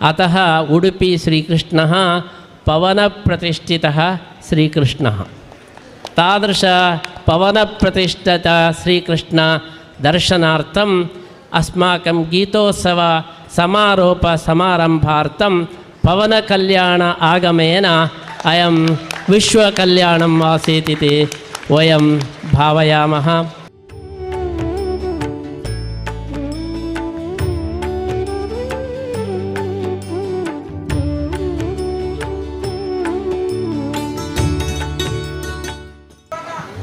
अतः उडुपी श्रीकृष्णः पवनप्रतिष्ठितः श्रीकृष्णः। तादृश पवनप्रतिष्ठित श्रीकृष्ण दर्शनार्थम् अस्माकं गीतोत्सव समारोप समारंभार्थं पवनकल्याण आगमेन अयं विश्वकल्याणम् आसीत् इति वयं भावयामः।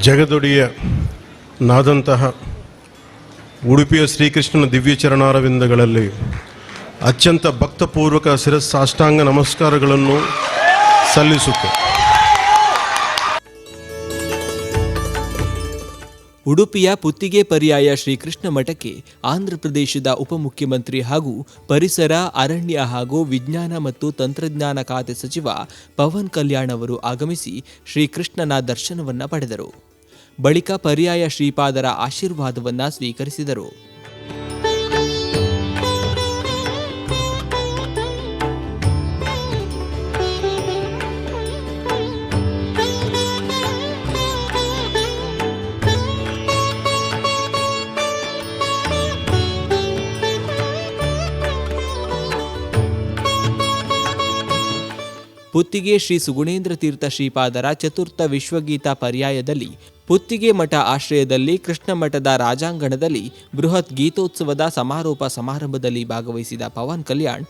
ಜಗದೊಡೆಯ ನಾದಂತಹ ಉಡುಪಿಯ ಶ್ರೀಕೃಷ್ಣನ ದಿವ್ಯ ಚರಣಾರವಿಂದಗಳಲ್ಲಿ ಅತ್ಯಂತ ಭಕ್ತಪೂರ್ವಕ ಶಿರಸ್ಸಾಷ್ಟಾಂಗ ನಮಸ್ಕಾರಗಳನ್ನು ಸಲ್ಲಿಸುತ್ತೆ. ಉಡುಪಿಯ ಪುತ್ತಿಗೆ ಪರ್ಯಾಯ ಶ್ರೀಕೃಷ್ಣ ಮಠಕ್ಕೆ ಆಂಧ್ರ ಪ್ರದೇಶದ ಉಪಮುಖ್ಯಮಂತ್ರಿ ಹಾಗೂ ಪರಿಸರ, ಅರಣ್ಯ ಹಾಗೂ ವಿಜ್ಞಾನ ಮತ್ತು ತಂತ್ರಜ್ಞಾನ ಖಾತೆ ಸಚಿವ ಪವನ್ ಕಲ್ಯಾಣ್ ಅವರು ಆಗಮಿಸಿ ಶ್ರೀಕೃಷ್ಣನ ದರ್ಶನವನ್ನ ಪಡೆದರು. ಬಳಿಕ ಪರ್ಯಾಯ ಶ್ರೀಪಾದರ ಆಶೀರ್ವಾದವನ್ನ ಸ್ವೀಕರಿಸಿದರು. ಪುತ್ತಿಗೆ ಶ್ರೀ ಸುಗುಣೇಂದ್ರ ತೀರ್ಥ ಶ್ರೀಪಾದರ ಚತುರ್ಥ ವಿಶ್ವಗೀತಾ ಪರ್ಯಾಯದಲ್ಲಿ ಪುತ್ತಿಗೆ ಮಠ ಆಶ್ರಯದಲ್ಲಿ ಕೃಷ್ಣ ಮಠದ ರಾಜಾಂಗಣದಲ್ಲಿ ಬೃಹತ್ ಗೀತೋತ್ಸವದ ಸಮಾರೋಪ ಸಮಾರಂಭದಲ್ಲಿ ಭಾಗವಹಿಸಿದ ಪವನ್ ಕಲ್ಯಾಣ್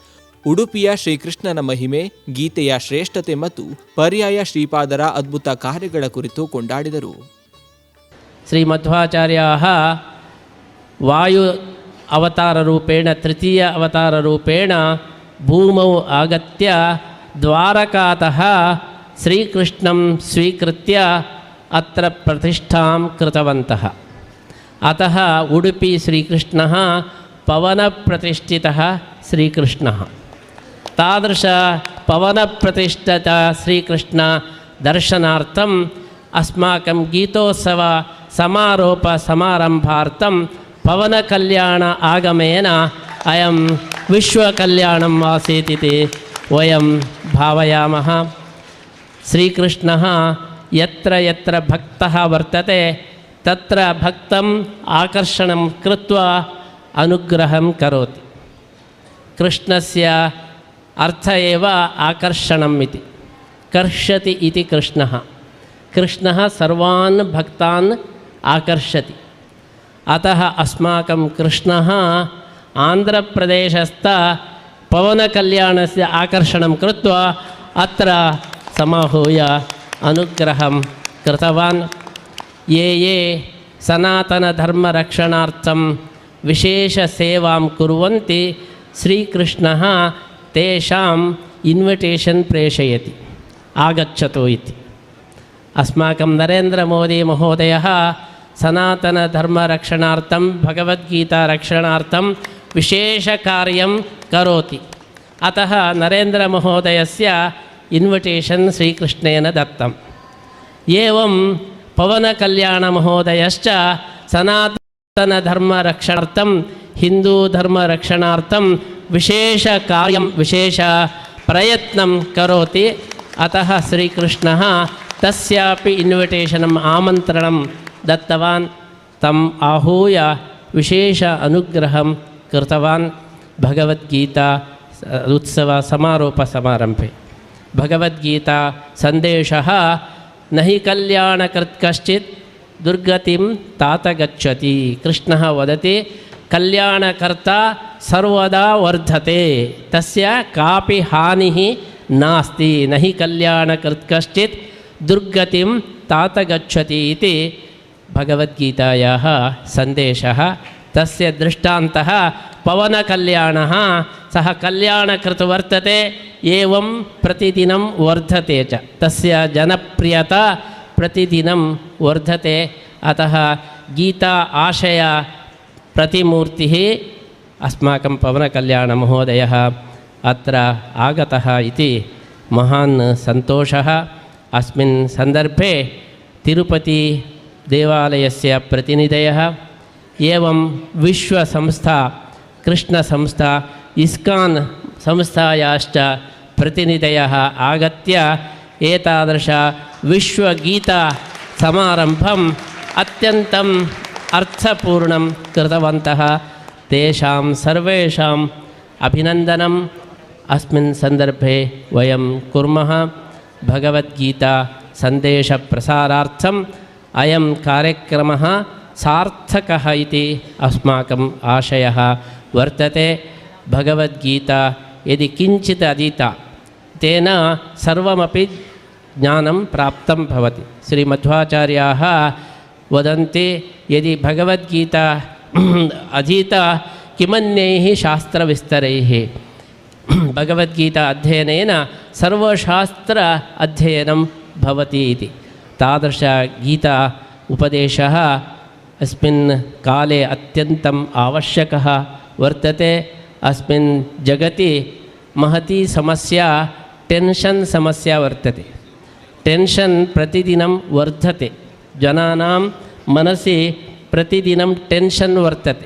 ಉಡುಪಿಯ ಶ್ರೀಕೃಷ್ಣನ ಮಹಿಮೆ, ಗೀತೆಯ ಶ್ರೇಷ್ಠತೆ ಮತ್ತು ಪರ್ಯಾಯ ಶ್ರೀಪಾದರ ಅದ್ಭುತ ಕಾರ್ಯಗಳ ಕುರಿತು ಕೊಂಡಾಡಿದರು. ಶ್ರೀಮಧ್ವಾಚಾರ್ಯಾः ವಾಯು ಅವತಾರरूपेण तृतीय ಅವತಾರरूपेण ಭೂಮೌ ಆಗತ್ಯ ದ್ವಾರಕಾತಃ ಶ್ರೀಕೃಷ್ಣಂ ಸ್ವೀಕೃತ್ಯ ಅತ್ರ ಪ್ರತಿಷ್ಠಾಂ ಕೃತವಂತಃ. ಅತಃ ಉಡುಪಿ ಶ್ರೀಕೃಷ್ಣಃ ಪವನಪ್ರತಿಷ್ಠಿತಃ ಶ್ರೀಕೃಷ್ಣಃ. ತಾದೃಶ ಪವನಪ್ರತಿಷ್ಠಿತ ಶ್ರೀಕೃಷ್ಣ ದರ್ಶನಾರ್ಥಂ ಅಸ್ಮಾಕಂ ಗೀತೋತ್ಸವ समारोप समारंभार्थं पवनकल्याण आगमेन अयं विश्वकल्याणम् आसीत् इति वयं भावयामः। श्रीकृष्णः यत्र यत्र भक्तः वर्तते तत्र भक्तम् आकर्षणं कृत्वा अनुग्रहं करोति। कृष्णस्य अर्थ एव आकर्षणम् इति, कर्षति इति कृष्णः। कृष्णः सर्वान् भक्तान् आकर्षति। अतः अस्माकं कृष्णः आन्ध्रप्रदेशस्थ पवनकल्याणस्य आकर्षणं कृत्वा अत्र समाहूय अनुग्रहं कृतवान्। ये ये सनातनधर्मरक्षणार्थं विशेषसेवां कुर्वन्ति श्रीकृष्णः तेषाम् इन्विटेशन् प्रेषयति, आगच्छतु इति। अस्माकं नरेन्द्रमोदी महोदयः सनातनधर्मरक्षणार्थं भगवद्गीतारक्षणार्थं विशेषकार्यं करोति। अतः नरेन्द्रमहोदयस्य इन्विटेशन् श्रीकृष्णेन दत्तम्। एवं पवनकल्याणमहोदयश्च सनातनधर्मरक्षणार्थं हिन्दूधर्मरक्षणार्थं विशेषकार्यं विशेषप्रयत्नं करोति। अतः श्रीकृष्णः तस्यापि इन्विटेशनम् आमन्त्रणं दत्तवान्, तम् आहूय विशेष अनुग्रहं कृतवान्। भगवद्गीता उत्सव समारोप समारंभे भगवद्गीता सन्देशः न हि कल्याणकृत् कश्चित् दुर्गतिं तात गच्छति। कृष्णः वदति कल्याणकर्ता सर्वदा वर्धते, तस्य कापि हानिः नास्ति। न हि कल्याणकृत् कश्चित् दुर्गतिं तात गच्छति इति भगवद्गीतायाः सन्देशः। तस्य दृष्टान्तः पवनकल्याणः, सः कल्याणकृत् वर्तते, एवं प्रतिदिनं वर्धते च, तस्य जनप्रियता प्रतिदिनं वर्धते। अतः गीता आशय प्रतिमूर्तिः अस्माकं पवनकल्याणमहोदयः अत्र आगतः इति महान् सन्तोषः। अस्मिन् सन्दर्भे तिरुपति देवालयस्य प्रतिनिधयः एवं विश्वसंस्था कृष्णसंस्था इस्कान् संस्थायाश्च प्रतिनिधयः आगत्य एतादृश विश्वगीतसमारम्भम् अत्यन्तम् अर्थपूर्णं कृतवन्तः। तेषां सर्वेषाम् अभिनन्दनम् अस्मिन् सन्दर्भे वयं कुर्मः। भगवद्गीता सन्देशप्रसारार्थम् अयं कार्यक्रमः सार्थकः इति अस्माकम् आशयः वर्तते। भगवद्गीता यदि किञ्चित् अधीता तेन सर्वमपि ज्ञानं प्राप्तं भवति। श्रीमध्वाचार्याः वदन्ति, यदि भगवद्गीता अधीता किमन्यैः शास्त्रविस्तरैः। भगवद्गीता अध्ययनेन सर्वशास्त्र अध्ययनं भवति इति। तादृशगीता उपदेशः अस्मिन् काले अत्यन्तम् आवश्यकः वर्तते। अस्मिन् जगति महती समस्या टेन्शन् समस्या वर्तते। टेन्शन् प्रतिदिनं वर्धते। जनानां मनसि प्रतिदिनं टेन्शन् वर्तते।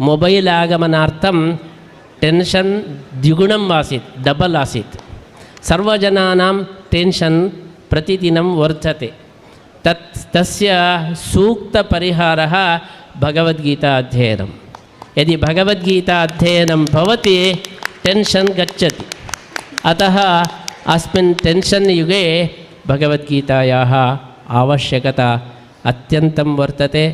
मोबैल् आगमनार्थं टेन्शन् द्विगुणम् आसीत्, डबल् आसीत्। सर्वजनानां टेन्शन् प्रतिदिनं वर्धते। तस्य सूक्तपरिहारः भगवद्गीता अध्ययनं। यदि भगवद्गीता अध्ययनं भवति टेन्शन् गच्छति। अतः अस्मिन् टेन्शन् युगे भगवद्गीतायाः आवश्यकता अत्यन्तं वर्तते।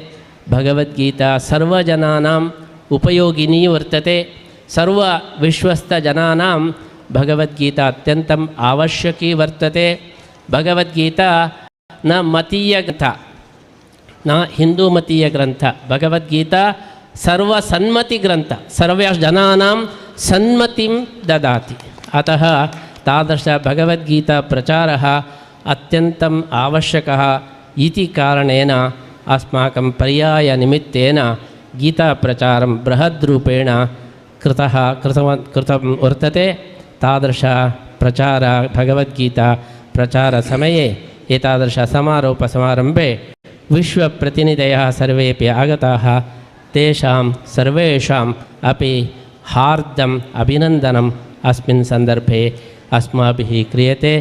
भगवद्गीता सर्वजनानाम् उपयोगिनी वर्तते। सर्वविश्वस्तजनानां भगवद्गीता अत्यन्तम् आवश्यकी वर्तते। भगवद्गीता न मतीयग्रन्थ, न हिन्दूमतीयग्रन्थ। भगवद्गीता सर्वसन्मतिग्रन्थ, सर्वजनानां सन्मतिं ददाति। अतः तादृशभगवद्गीताप्रचारः अत्यन्तम् आवश्यकः इति कारणेन अस्माकं पर्यायनिमित्तेन गीताप्रचारं बृहद्रूपेण कृतं वर्तते। तादृशप्रचार भगवद्गीता प्रचारसमये एतादृशसमारोपसमारम्भे विश्वप्रतिनिधयः सर्वेपि आगताः। तेषां सर्वेषाम् अपि हार्दम् अभिनन्दनम् अस्मिन् सन्दर्भे अस्माभिः क्रियते।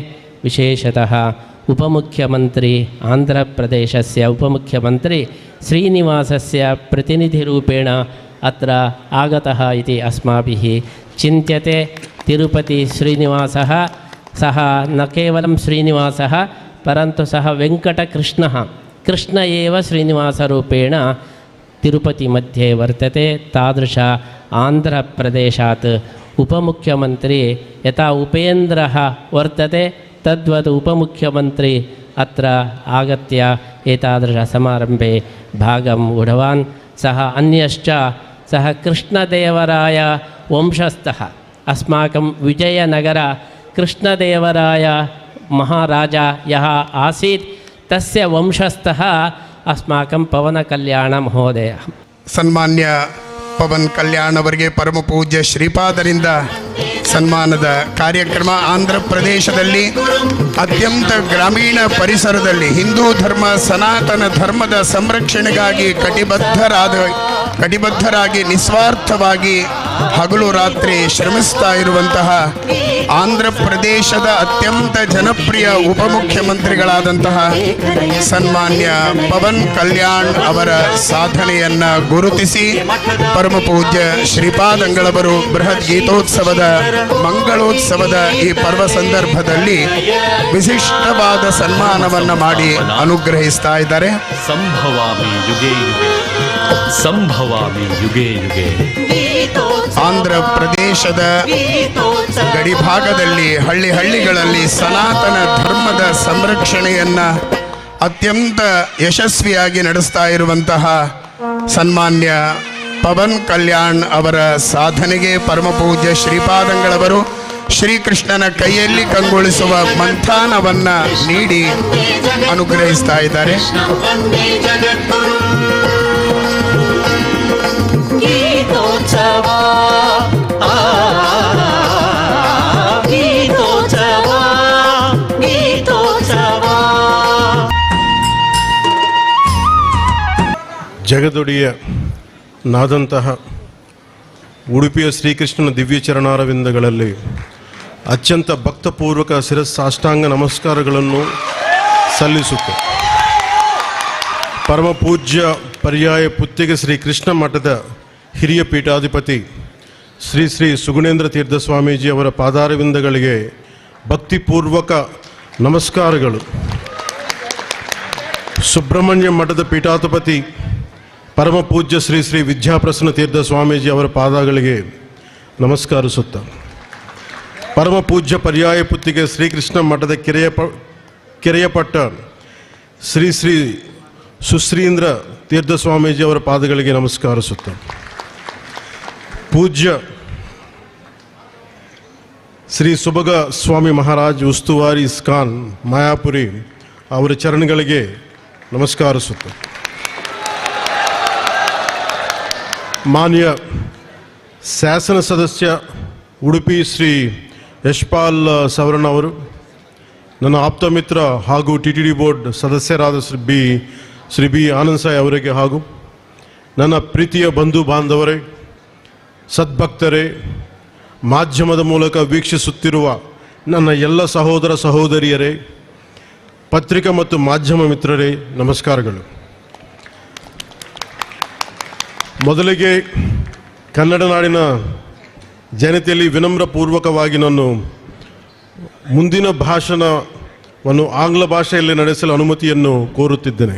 विशेषतः उपमुख्यमन्त्री, आन्ध्रप्रदेशस्य उपमुख्यमन्त्री श्रीनिवासस्य प्रतिनिधिरूपेण अत्र आगतः इति अस्माभिः चिन्त्यते। तिरुपति श्रीनिवासः, सः न केवलं श्रीनिवासः परन्तु सः वेङ्कटकृष्णः, कृष्ण एव श्रीनिवासरूपेण तिरुपतिमध्ये वर्तते। तादृश आन्ध्रप्रदेशात् उपमुख्यमन्त्री यथा उपेन्द्रः वर्तते तद्वत् उपमुख्यमन्त्री अत्र आगत्य एतादृशसमारम्भे भागम् ऊढवान्। सः अन्यश्च सः कृष्णदेवराय वंशस्थः। अस्माकं विजयनगर कृष्णदेवराय महाराजा यः आसीत् तस्य वंशस्थः अस्माकं पवनकल्याणमहोदयः। ಸನ್ಮಾನ್ಯ ಪವನ್ ಕಲ್ಯಾಣ್ ಅವರಿಗೆ ಪರಮ ಪೂಜ್ಯ ಶ್ರೀಪಾದರಿಂದ ಸನ್ಮಾನದ ಕಾರ್ಯಕ್ರಮ ಆಂಧ್ರ ಪ್ರದೇಶದಲ್ಲಿ ಅತ್ಯಂತ ಗ್ರಾಮೀಣ ಪರಿಸರದಲ್ಲಿ ಹಿಂದೂ ಧರ್ಮ ಸನಾತನ ಧರ್ಮದ ಸಂರಕ್ಷಣೆಗಾಗಿ ಕಟಿಬದ್ಧರಾಗಿ ನಿಸ್ವಾರ್ಥವಾಗಿ ಹಗಲು ರಾತ್ರಿ ಶ್ರಮಿಸ್ತಾ ಇರುವಂತಹ ಆಂಧ್ರ ಪ್ರದೇಶದ ಅತ್ಯಂತ ಜನಪ್ರಿಯ ಉಪಮುಖ್ಯಮಂತ್ರಿಗಳಾದಂತಹ ಸನ್ಮಾನ್ಯ ಪವನ್ ಕಲ್ಯಾಣ್ ಅವರ ಸಾಧನೆಯನ್ನ ಗುರುತಿಸಿ ಪರಮ ಪೂಜ್ಯ ಶ್ರೀಪಾದಂಗಳವರು ಬೃಹತ್ ಗೀತೋತ್ಸವದ ಮಂಗಳೋತ್ಸವದ ಈ ಪರ್ವ ಸಂದರ್ಭದಲ್ಲಿ ವಿಶಿಷ್ಟವಾದ ಸನ್ಮಾನವನ್ನ ಮಾಡಿ ಅನುಗ್ರಹಿಸ್ತಾ ಇದ್ದಾರೆ. ಸಂಭವಾಮಿ ಯುಗೇ ಯುಗೇ, ಸಂಭವಾಮಿ ಯುಗೇ ಯುಗೇ. ಆಂಧ್ರ ಪ್ರದೇಶದ ಗಡಿಭಾಗದಲ್ಲಿ ಹಳ್ಳಿಗಳಲ್ಲಿ ಸನಾತನ ಧರ್ಮದ ಸಂರಕ್ಷಣೆಯನ್ನ ಅತ್ಯಂತ ಯಶಸ್ವಿಯಾಗಿ ನಡೆಸ್ತಾ ಇರುವಂತಹ ಸನ್ಮಾನ್ಯ ಪವನ್ ಕಲ್ಯಾಣ್ ಅವರ ಸಾಧನೆಗೆ ಪರಮ ಪೂಜ್ಯ ಶ್ರೀಪಾದಂಗಳವರು ಶ್ರೀಕೃಷ್ಣನ ಕೈಯಲ್ಲಿ ಕಂಗೊಳಿಸುವ ಮಂಥಾನವನ್ನ ನೀಡಿ ಅನುಗ್ರಹಿಸ್ತಾ ಇದ್ದಾರೆ. ಜಗದೊಡೆಯ ನಾದಂತಹ ಉಡುಪಿಯ ಶ್ರೀಕೃಷ್ಣನ ದಿವ್ಯ ಚರಣಾರವಿಂದಗಳಲ್ಲಿ ಅತ್ಯಂತ ಭಕ್ತಪೂರ್ವಕ ಶಿರಸ್ಸಾಷ್ಟಾಂಗ ನಮಸ್ಕಾರಗಳನ್ನು ಸಲ್ಲಿಸುತ್ತೆ. ಪರಮ ಪೂಜ್ಯ ಪರ್ಯಾಯ ಪುತ್ತಿಗೆ ಶ್ರೀ ಕೃಷ್ಣ ಮಠದ ಹಿರಿಯ ಪೀಠಾಧಿಪತಿ ಶ್ರೀ ಶ್ರೀ ಸುಗುಣೇಂದ್ರ ತೀರ್ಥ ಸ್ವಾಮೀಜಿ ಅವರ ಪಾದಾರವಿಂದಗಳಿಗೆ ಭಕ್ತಿಪೂರ್ವಕ ನಮಸ್ಕಾರಗಳು. ಸುಬ್ರಹ್ಮಣ್ಯ ಮಠದ ಪೀಠಾಧಿಪತಿ ಪರಮ ಪೂಜ್ಯ ಶ್ರೀ ಶ್ರೀ ವಿದ್ಯಾಪ್ರಸನ್ನ ತೀರ್ಥ ಸ್ವಾಮೀಜಿ ಅವರ ಪಾದಗಳಿಗೆ ನಮಸ್ಕರಿಸುತ್ತ, ಪರಮ ಪೂಜ್ಯ ಪರ್ಯಾಯ ಪುತ್ತಿಗೆ ಶ್ರೀಕೃಷ್ಣ ಮಠದ ಕೆರೆಯಪಟ್ಟ ಶ್ರೀ ಶ್ರೀ ಸುಶ್ರೀಂದ್ರ ತೀರ್ಥ ಸ್ವಾಮೀಜಿ ಅವರ ಪಾದಗಳಿಗೆ ನಮಸ್ಕರಿಸುತ್ತ, ಪೂಜ್ಯ ಶ್ರೀ ಸುಭಗ ಸ್ವಾಮಿ ಮಹಾರಾಜ್ ಉಸ್ತುವಾರಿ ಇಸ್ಕಾನ್ ಮಾಯಾಪುರಿ ಅವರ ಚರಣಗಳಿಗೆ ನಮಸ್ಕರಿಸುತ್ತ, ಮಾನ್ಯ ಶಾಸನ ಸದಸ್ಯ ಉಡುಪಿ ಶ್ರೀ ಯಶ್ಪಾಲ್ ಸವರ್ಣ ಅವರು, ನನ್ನ ಆಪ್ತ ಮಿತ್ರ ಹಾಗೂ TTD ಬೋರ್ಡ್ ಸದಸ್ಯರಾದ ಶ್ರೀ ಬಿ ಆನಂದ್ ಸಾಯಿ ಅವರಿಗೆ, ಹಾಗೂ ನನ್ನ ಪ್ರೀತಿಯ ಬಂಧು ಬಾಂಧವರೇ, ಸದ್ಭಕ್ತರೇ, ಮಾಧ್ಯಮದ ಮೂಲಕ ವೀಕ್ಷಿಸುತ್ತಿರುವ ನನ್ನ ಎಲ್ಲ ಸಹೋದರ ಸಹೋದರಿಯರೇ, ಪತ್ರಿಕಾ ಮತ್ತು ಮಾಧ್ಯಮ ಮಿತ್ರರೇ, ನಮಸ್ಕಾರಗಳು. ಮೊದಲಿಗೆ ಕನ್ನಡ ನಾಡಿನ ಜನತೆಯಲ್ಲಿ ವಿನಮ್ರಪೂರ್ವಕವಾಗಿ ನಾನು ಮುಂದಿನ ಭಾಷಣವನ್ನು ಆಂಗ್ಲ ಭಾಷೆಯಲ್ಲಿ ನಡೆಸಲು ಅನುಮತಿಯನ್ನು ಕೋರುತ್ತಿದ್ದೇನೆ.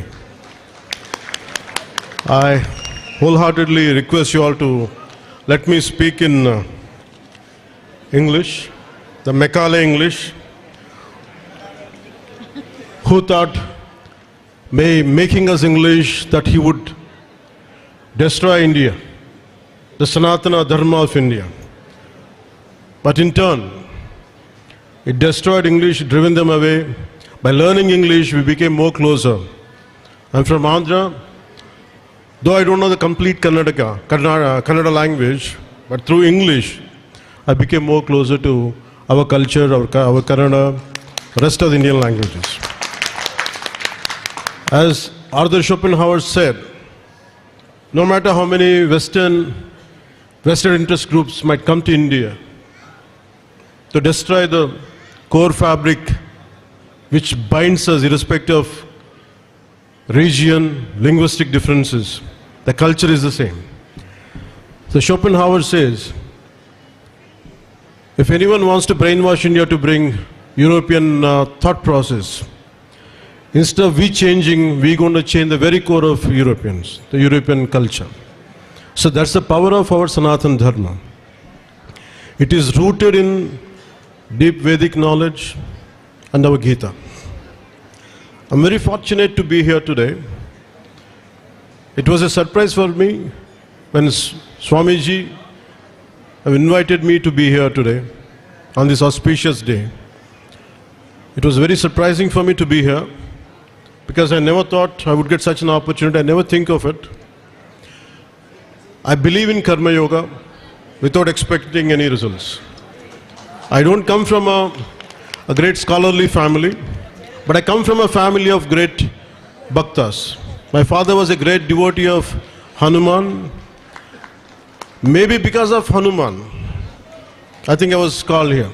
I wholeheartedly request you all to let me speak in English, the Macaulay English. Who thought by making us English that he would destroy India, the Sanatana Dharma of India. But in turn, it destroyed English, driven them away. By learning English, we became more closer. I'm from Andhra. Though I don't know the complete Kannada language, but through English, I became more closer to our culture, our Kannada, rest of the Indian languages. As Arthur Schopenhauer said, no matter how many Western interest groups might come to India to destroy the core fabric which binds us irrespective of region, linguistic differences, the culture is the same. So Schopenhauer says, if anyone wants to brainwash India to bring European thought process, instead of we changing, we're going to change the very core of Europeans, the European culture. So that's the power of our Sanatana Dharma. It is rooted in deep Vedic knowledge and our Gita. I'm very fortunate to be here today. It was a surprise for me when Swamiji have invited me to be here today on this auspicious day. It was very surprising for me to be here because I never thought I would get such an opportunity. I never think of it. I believe in Karma Yoga without expecting any results. I don't come from a great scholarly family, but I come from a family of great bhaktas. My father was a great devotee of Hanuman. Maybe because of Hanuman, I think I was called here.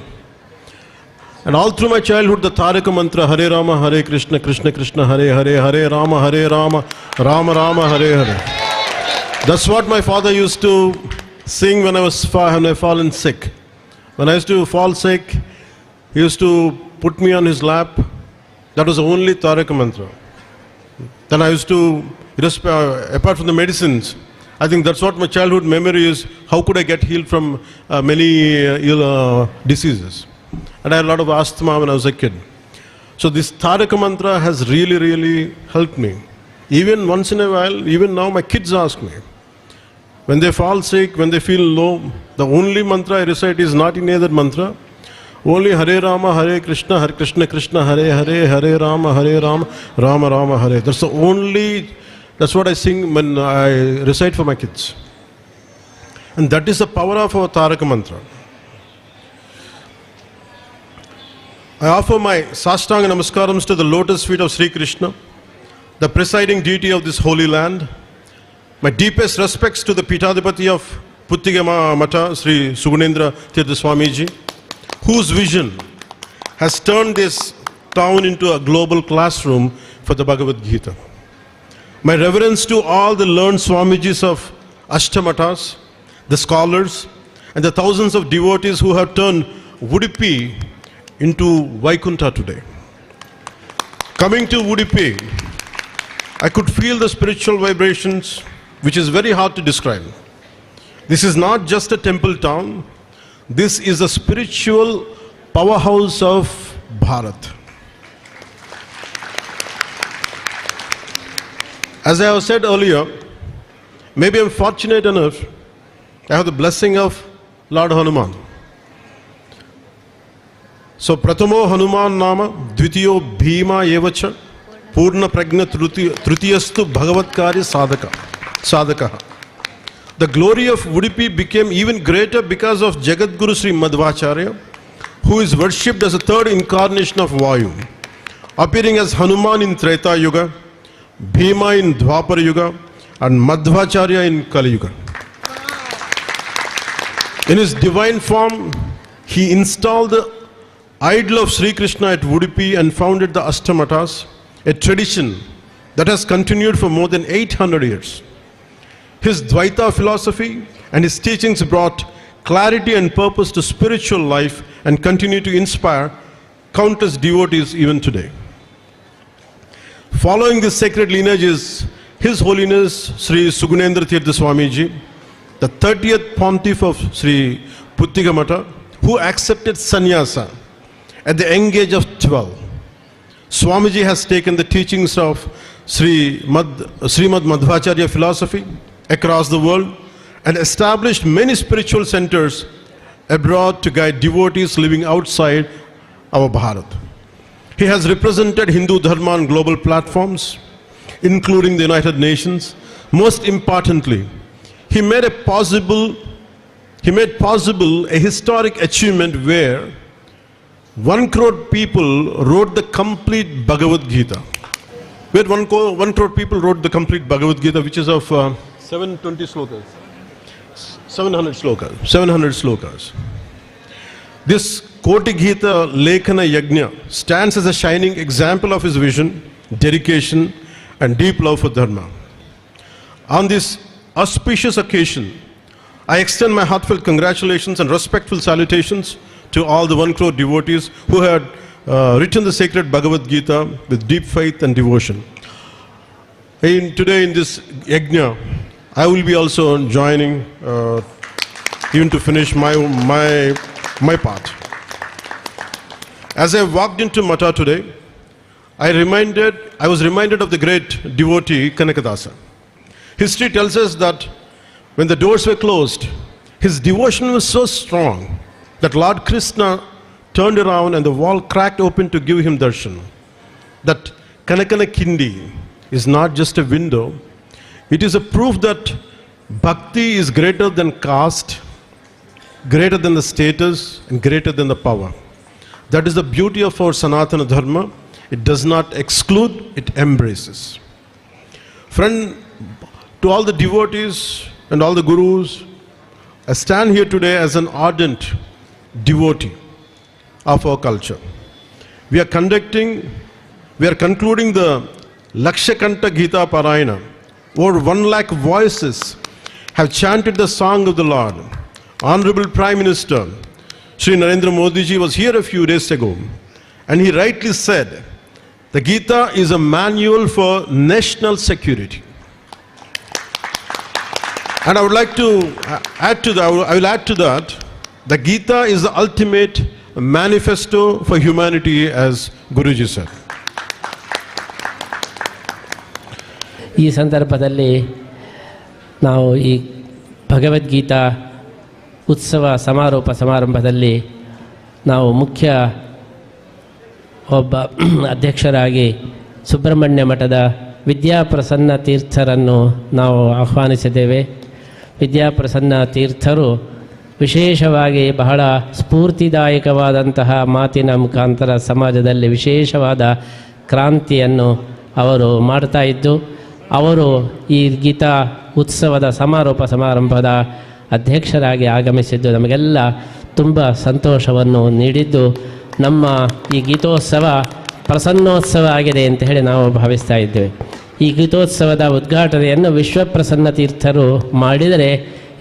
And all through my childhood, the Taraka mantra, Hare Rama, Hare Krishna, Krishna Krishna, Hare Hare, Hare Rama, Hare Rama, Rama Rama, Hare Hare. That's what my father used to sing when I fallen sick. When I used to fall sick, he used to put me on his lap. That was the only Taraka mantra. Then I used to, apart from the medicines, I think that's what my childhood memory is. How could I get healed from many diseases? And I had a lot of asthma when I was a kid. So this Taraka mantra has really, really helped me. Even once in a while, even now my kids ask me, when they fall sick, when they feel low, the only mantra I recite is not in either mantra. Only Hare Rama, Hare Krishna, Hare Krishna, Krishna Hare Hare, Hare Rama, Rama Rama Hare. That's what I sing when I recite for my kids. And that is the power of our Taraka mantra. I offer my Sastanga Namaskarams to the lotus feet of Sri Krishna, the presiding deity of this holy land. My deepest respects to the Pitadipati of Puttiga Mata, Sri Sugunendra Tirtha Swamiji, whose vision has turned this town into a global classroom for the Bhagavad Gita. My reverence to all the learned Swamijis of Ashtamatas, the scholars, and the thousands of devotees who have turned Udupi into Vaikunta today. Coming to Udupi, I could feel the spiritual vibrations, which is very hard to describe. This is not just a temple town, this is a spiritual powerhouse of Bharat. As I have said earlier, maybe I'm fortunate enough, I have the blessing of Lord Hanuman. So, Pratamo Hanuman Nama, Dvitiyo Bhima Yevacha, Purna Pragna Trutiyastu Bhagavatkari Sadhaka. The glory of Udupi became even greater because of Jagadguru Sri Madhvacharya, who is worshipped as a third incarnation of Vayu, appearing as Hanuman in Treta Yuga, Bhima in Dwapara Yuga, and Madhvacharya in Kali Yuga. In his divine form, he installed the idol of Sri Krishna at Udupi and founded the Ashtamatas, a tradition that has continued for more than 800 years. His Dvaita philosophy and his teachings brought clarity and purpose to spiritual life and continue to inspire countless devotees even today. Following this sacred lineage is His Holiness Sri Sugunendra Tirtha Swamiji, the 30th Pontiff of Sri Puttiga Mata, who accepted sannyasa at the young age of 12. Swamiji has taken the teachings of Srimad Madhvacharya philosophy across the world and established many spiritual centers abroad to guide devotees living outside our Bharat. He has represented Hindu Dharma on global platforms, including the United Nations. Most importantly, he made possible a historic achievement where 1 crore people wrote the complete Bhagavad Gita. Where 1 crore people wrote the complete Bhagavad Gita, which is of 720 slokas. 700 slokas. This Koti Gita Lekhana Yajna stands as a shining example of his vision, dedication, and deep love for Dharma. On this auspicious occasion, I extend my heartfelt congratulations and respectful salutations to all the 1 crore devotees who had written the sacred Bhagavad Gita with deep faith and devotion. Today in this yajna, I will be also joining even to finish my part. As I walked into Mata today, I was reminded of the great devotee Kanakadasa. History tells us that when the doors were closed, his devotion was so strong that Lord Krishna turned around and the wall cracked open to give him darshan. That Kanakana Kindi is not just a window, it is a proof that bhakti is greater than caste, greater than the status, and greater than the power. That is the beauty of our Sanatana Dharma. It does not exclude, it embraces. Friend, to all the devotees and all the gurus, I stand here today as an ardent devotee of our culture. We are concluding the Lakshakanta Gita Parayana. Over 1 lakh voices have chanted the song of the Lord. Honorable Prime Minister Sri Narendra Modi ji was here a few days ago, and he rightly said, the Gita is a manual for national security. And I would like to add to that, the Gita is the ultimate manifesto for humanity, as Guruji said. ಈ ಸಂದರ್ಭದಲ್ಲಿ ನಾವು ಈ ಭಗವದ್ಗೀತಾ ಉತ್ಸವ ಸಮಾರಂಭದಲ್ಲಿ ನಾವು ಮುಖ್ಯ ಒಬ್ಬ ಅಧ್ಯಕ್ಷರಾಗಿ ಸುಬ್ರಹ್ಮಣ್ಯ ಮಠದ ವಿದ್ಯಾಪ್ರಸನ್ನ ತೀರ್ಥರನ್ನು ನಾವು ಆಹ್ವಾನಿಸಿದ್ದೇವೆ. ವಿದ್ಯಾಪ್ರಸನ್ನ ತೀರ್ಥರು ವಿಶೇಷವಾಗಿ ಬಹಳ ಸ್ಫೂರ್ತಿದಾಯಕವಾದಂತಹ ಮಾತಿನ ಮುಖಾಂತರ ಸಮಾಜದಲ್ಲಿ ವಿಶೇಷವಾದ ಕ್ರಾಂತಿಯನ್ನು ಅವರು ಮಾಡ್ತಾ ಇದ್ದು, ಅವರು ಈ ಗೀತಾ ಉತ್ಸವದ ಸಮಾರಂಭದ ಅಧ್ಯಕ್ಷರಾಗಿ ಆಗಮಿಸಿದ್ದು ನಮಗೆಲ್ಲ ತುಂಬ ಸಂತೋಷವನ್ನು ನೀಡಿದ್ದು, ನಮ್ಮ ಈ ಗೀತೋತ್ಸವ ಪ್ರಸನ್ನೋತ್ಸವ ಆಗಿದೆ ಅಂತ ಹೇಳಿ ನಾವು ಭಾವಿಸ್ತಾ ಇದ್ದೇವೆ. ಈ ಗೀತೋತ್ಸವದ ಉದ್ಘಾಟನೆಯನ್ನು ವಿಶ್ವಪ್ರಸನ್ನ ತೀರ್ಥರು ಮಾಡಿದರೆ,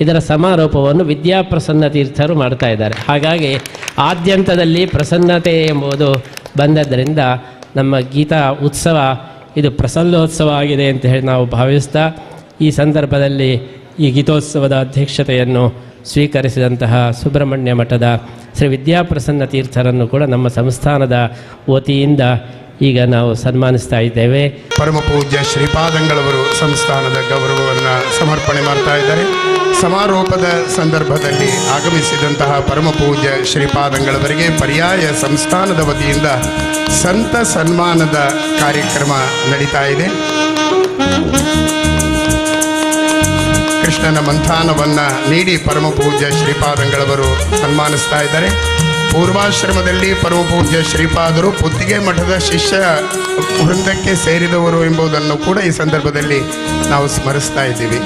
ಇದರ ಸಮಾರೋಪವನ್ನು ವಿದ್ಯಾಪ್ರಸನ್ನ ತೀರ್ಥರು ಮಾಡ್ತಾ ಇದ್ದಾರೆ. ಹಾಗಾಗಿ ಆದ್ಯಂತದಲ್ಲಿ ಪ್ರಸನ್ನತೆ ಎಂಬುದು ಬಂದದ್ದರಿಂದ ನಮ್ಮ ಗೀತಾ ಉತ್ಸವ ಇದು ಪ್ರಸನ್ನೋತ್ಸವ ಆಗಿದೆ ಅಂತ ಹೇಳಿ ನಾವು ಭಾವಿಸ್ತಾ, ಈ ಸಂದರ್ಭದಲ್ಲಿ ಈ ಗೀತೋತ್ಸವದ ಅಧ್ಯಕ್ಷತೆಯನ್ನು ಸ್ವೀಕರಿಸಿದಂತಹ ಸುಬ್ರಹ್ಮಣ್ಯ ಮಠದ ಶ್ರೀ ವಿದ್ಯಾಪ್ರಸನ್ನ ತೀರ್ಥರನ್ನು ಕೂಡ ನಮ್ಮ ಸಂಸ್ಥಾನದ ವತಿಯಿಂದ ಈಗ ನಾವು ಸನ್ಮಾನಿಸ್ತಾ ಇದ್ದೇವೆ. ಪರಮ ಪೂಜ್ಯ ಶ್ರೀಪಾದಂಗಳವರು ಸಂಸ್ಥಾನದ ಗೌರವವನ್ನು ಸಮರ್ಪಣೆ ಮಾಡ್ತಾ ಇದ್ದಾರೆ. ಸಮಾರೋಪದ ಸಂದರ್ಭದಲ್ಲಿ ಆಗಮಿಸಿದಂತಹ ಪರಮ ಪೂಜ್ಯ ಶ್ರೀಪಾದಂಗಳವರಿಗೆ ಪರ್ಯಾಯ ಸಂಸ್ಥಾನದ ವತಿಯಿಂದ ಸಂತ ಸನ್ಮಾನದ ಕಾರ್ಯಕ್ರಮ ನಡೀತಾ ಇದೆ. ಕೃಷ್ಣನ ಮಂಥಾನವನ್ನು ನೀಡಿ ಪರಮ ಪೂಜ್ಯ ಶ್ರೀಪಾದಂಗಳವರು ಸನ್ಮಾನಿಸ್ತಾ ಇದ್ದಾರೆ. ಪೂರ್ವಾಶ್ರಮದಲ್ಲಿ ಪರಮ ಪೂಜ್ಯ ಶ್ರೀಪಾದರು ಪುತ್ತಿಗೆ ಮಠದ ಶಿಷ್ಯ ವೃಂದಕ್ಕೆ ಸೇರಿದವರು ಎಂಬುದನ್ನು ಕೂಡ ಈ ಸಂದರ್ಭದಲ್ಲಿ ನಾವು ಸ್ಮರಿಸ್ತಾ ಇದ್ದೀವಿ.